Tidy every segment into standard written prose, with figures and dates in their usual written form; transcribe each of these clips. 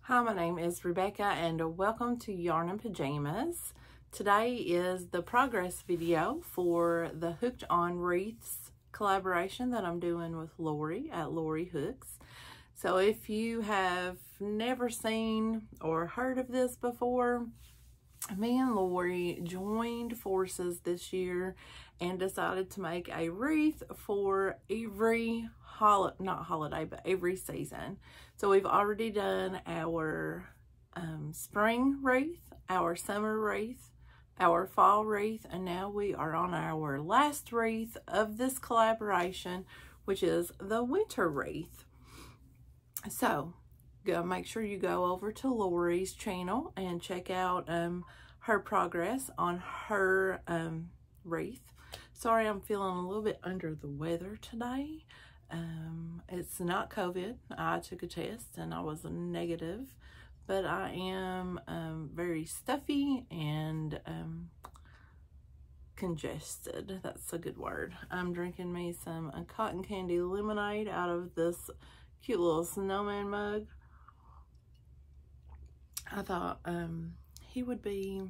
Hi, my name is Rebecca and welcome to Yarn and Pajamas. Today is the progress video for the Hooked On Wreaths collaboration that I'm doing with Lori at Lori Hooks. So if you have never seen or heard of this before, me and Lori joined forces this year and decided to make a wreath for every every season. So we've already done our spring wreath, our summer wreath, our fall wreath, and now we are on our last wreath of this collaboration, which is the winter wreath. So make sure you go over to Lori's channel and check out her progress on her wreath. Sorry, I'm feeling a little bit under the weather today. It's not COVID. I took a test and I was negative, but I am very stuffy and congested. That's a good word. I'm drinking me some cotton candy lemonade out of this cute little snowman mug. I thought he would be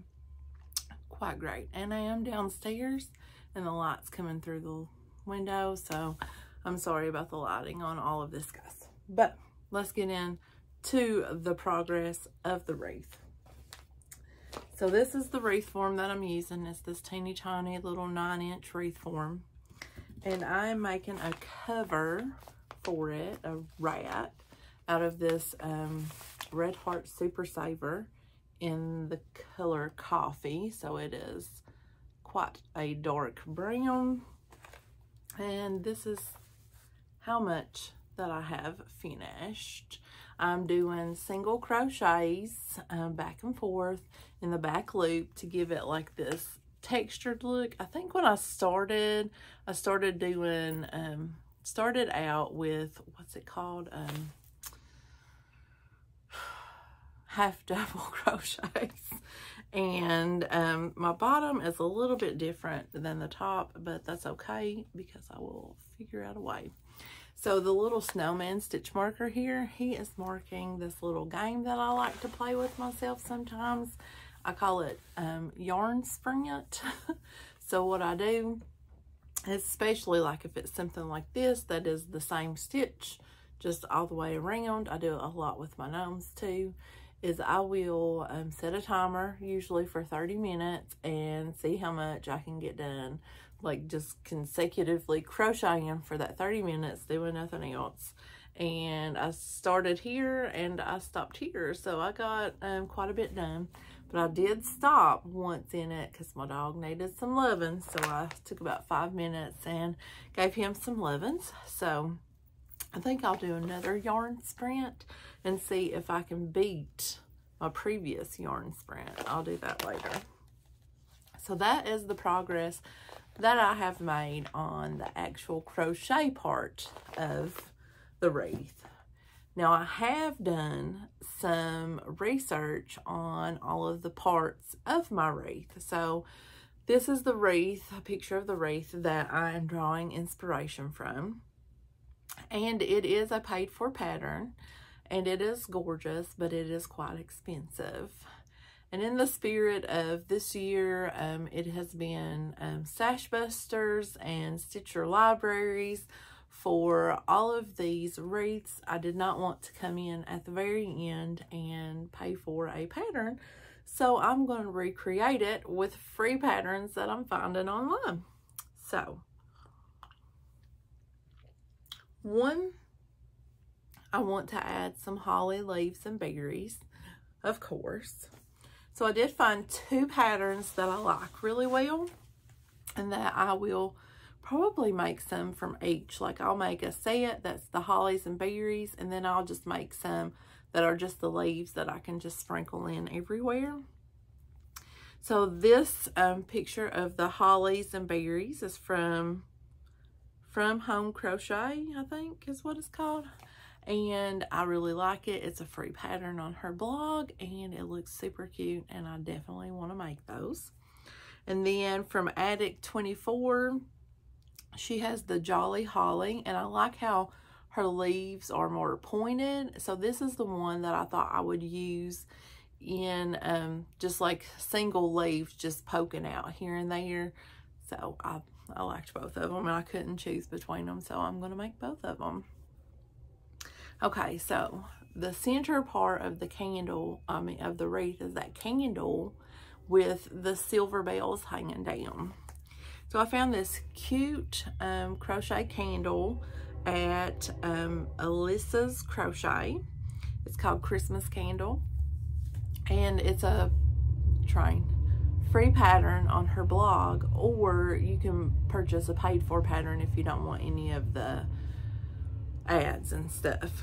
quite great. And I am downstairs and the light's coming through the window, so I'm sorry about the lighting on all of this, guys. But let's get into the progress of the wreath. So this is the wreath form that I'm using. It's this teeny tiny little 9-inch wreath form. And I'm making a cover for it, a wrap, out of this Red Heart Super Saver in the color coffee. So it is quite a dark brown. And this is how much that I have finished. I'm doing single crochets back and forth in the back loop to give it like this textured look. I think when I started doing, started out with, what's it called? Half double crochets. And my bottom is a little bit different than the top, but that's okay because I will figure out a way. So the little snowman stitch marker here, he is marking this little game that I like to play with myself sometimes. I call it yarn sprint. So what I do, especially like if it's something like this that is the same stitch just all the way around, I do it a lot with my gnomes too, is I will set a timer usually for 30 minutes and see how much I can get done, like just consecutively crocheting for that 30 minutes, doing nothing else. And I started here and I stopped here, so I got quite a bit done. But I did stop once in it because my dog needed some loving, so I took about 5 minutes and gave him some lovins. So I think I'll do another yarn sprint and see if I can beat my previous yarn sprint. I'll do that later. So that is the progress that I have made on the actual crochet part of the wreath. Now I have done some research on all of the parts of my wreath. So this is the wreath, a picture of the wreath that I am drawing inspiration from. And it is a paid for pattern and it is gorgeous, but it is quite expensive. And in the spirit of this year, it has been Stash Busters and Stitcher Libraries for all of these wreaths. I did not want to come in at the very end and pay for a pattern, so I'm going to recreate it with free patterns that I'm finding online. So, one, I want to add some holly leaves and berries, of course. So I did find 2 patterns that I like really well and that I will probably make some from each. Like I'll make a set that's the hollies and berries, and then I'll just make some that are just the leaves that I can just sprinkle in everywhere. So this picture of the hollies and berries is from Home Crochet, I think is what it's called. And I really like it. It's a free pattern on her blog and it looks super cute and I definitely want to make those. And then from Addict 24, she has the Jolly Holly, and I like how her leaves are more pointed. So this is the one that I thought I would use in just like single leaves just poking out here and there. So I liked both of them, and I couldn't choose between them, so I'm going to make both of them. Okay, so the center part of the candle, of the wreath, is that candle with the silver bells hanging down. So I found this cute crochet candle at Alyssa's Crochet. It's called Christmas Candle, and it's a free pattern on her blog, or you can purchase a paid-for pattern if you don't want any of the ads and stuff.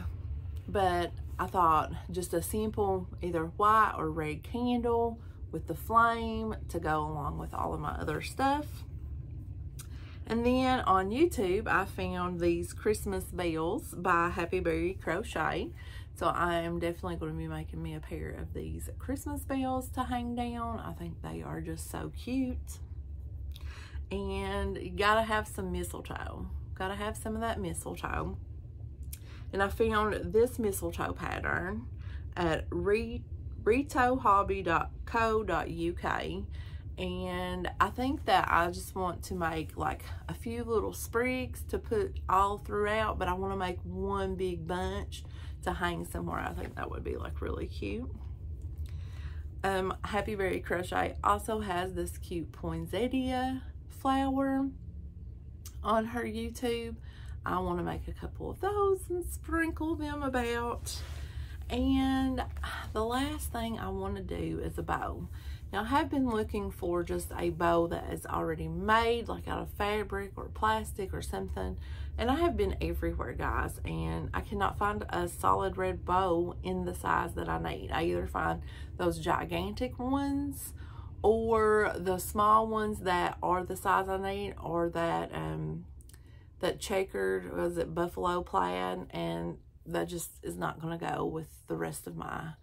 But I thought just a simple either white or red candle with the flame to go along with all of my other stuff. And then on YouTube, I found these Christmas bells by Happy Berry Crochet. So I am definitely going to be making me a pair of these Christmas bells to hang down. I think they are just so cute. And you gotta have some mistletoe. Gotta have some of that mistletoe. And I found this mistletoe pattern at retohobby.co.uk. And I think that I just want to make like a few little sprigs to put all throughout, but I want to make one big bunch to hang somewhere. I think that would be like really cute. Happy Berry Crochet also has this cute poinsettia flower on her YouTube. I want to make a couple of those and sprinkle them about. And the last thing I want to do is a bow. Now, I have been looking for just a bow that is already made, like out of fabric or plastic or something. And I have been everywhere, guys, and I cannot find a solid red bow in the size that I need. I either find those gigantic ones or the small ones that are the size I need, or that that checkered, was it buffalo plaid, and that just is not going to go with the rest of my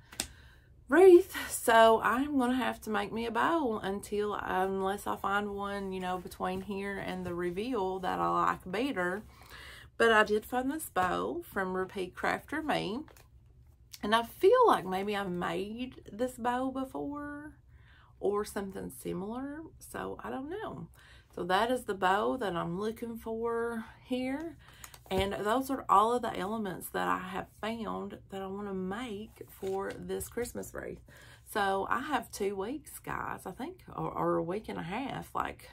wreath. So I'm going to have to make me a bow unless I find one, you know, between here and the reveal that I like better. But I did find this bow from Repeat Crafter Me, and I feel like maybe I've made this bow before or something similar, so I don't know. So that is the bow that I'm looking for here. And those are all of the elements that I have found that I want to make for this Christmas wreath. So I have 2 weeks, guys, I think, or a week and a half. Like,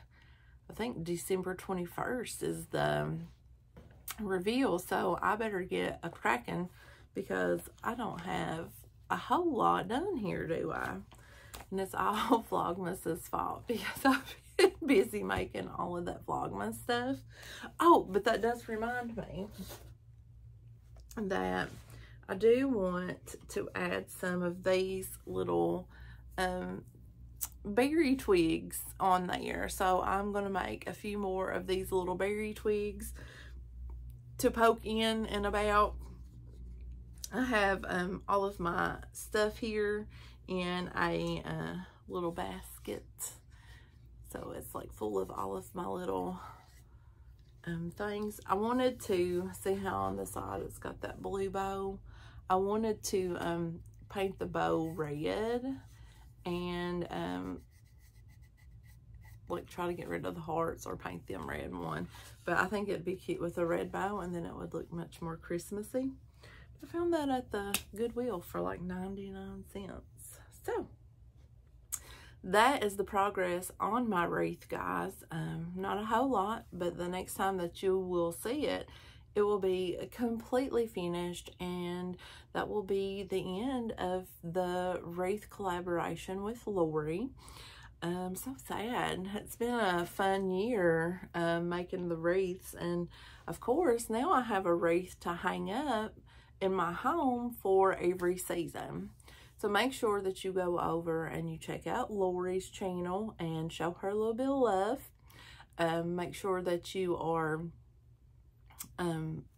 I think December 21st is the reveal. So I better get a cracking, because I don't have a whole lot done here, do I? And it's all Vlogmas's fault, because I've been busy making all of that Vlogmas stuff. Oh, but that does remind me that I do want to add some of these little berry twigs on there. So I'm going to make a few more of these little berry twigs to poke in and about. I have all of my stuff here in a little basket. So it's like full of all of my little things. I wanted to see how on the side it's got that blue bow. I wanted to paint the bow red and like try to get rid of the hearts or paint them red one. But I think it'd be cute with a red bow, and then it would look much more Christmassy. I found that at the Goodwill for like 99 cents. So that is the progress on my wreath, guys. Not a whole lot, but the next time that you will see it, it will be completely finished, and that will be the end of the wreath collaboration with Lori. So sad. It's been a fun year making the wreaths, and of course now I have a wreath to hang up in my home for every season. So make sure that you go over and you check out Lori's channel and show her a little bit of love. Make sure that you are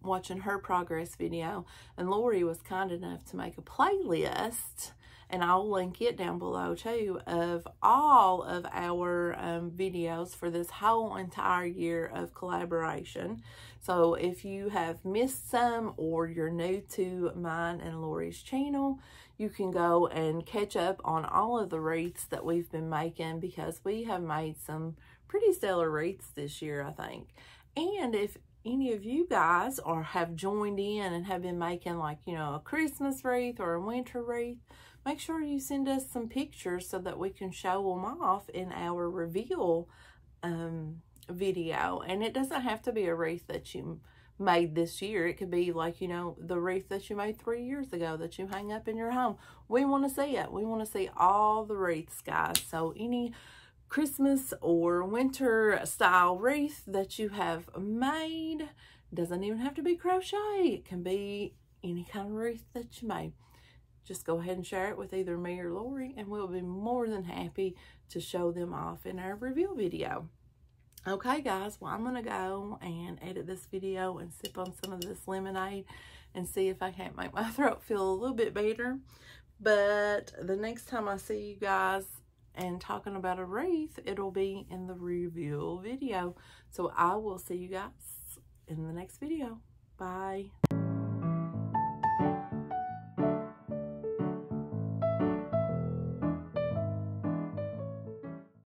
watching her progress video. And Lori was kind enough to make a playlist and I'll link it down below too, of all of our videos for this whole entire year of collaboration. So if you have missed some, or you're new to mine and Lori's channel, you can go and catch up on all of the wreaths that we've been making, because we have made some pretty stellar wreaths this year, I think. And if any of you guys have joined in and have been making, like, you know, a Christmas wreath or a winter wreath, make sure you send us some pictures so that we can show them off in our reveal video. And it doesn't have to be a wreath that you made this year. It could be like, you know, the wreath that you made 3 years ago that you hang up in your home. We want to see it. We want to see all the wreaths, guys. So any Christmas or winter style wreath that you have made, doesn't even have to be crochet, it can be any kind of wreath that you made. Just go ahead and share it with either me or Lori, and we'll be more than happy to show them off in our reveal video. Okay guys, well, I'm gonna go and edit this video and sip on some of this lemonade and see if I can't make my throat feel a little bit better. But the next time I see you guys and talking about a wreath, it'll be in the reveal video. So I will see you guys in the next video. Bye.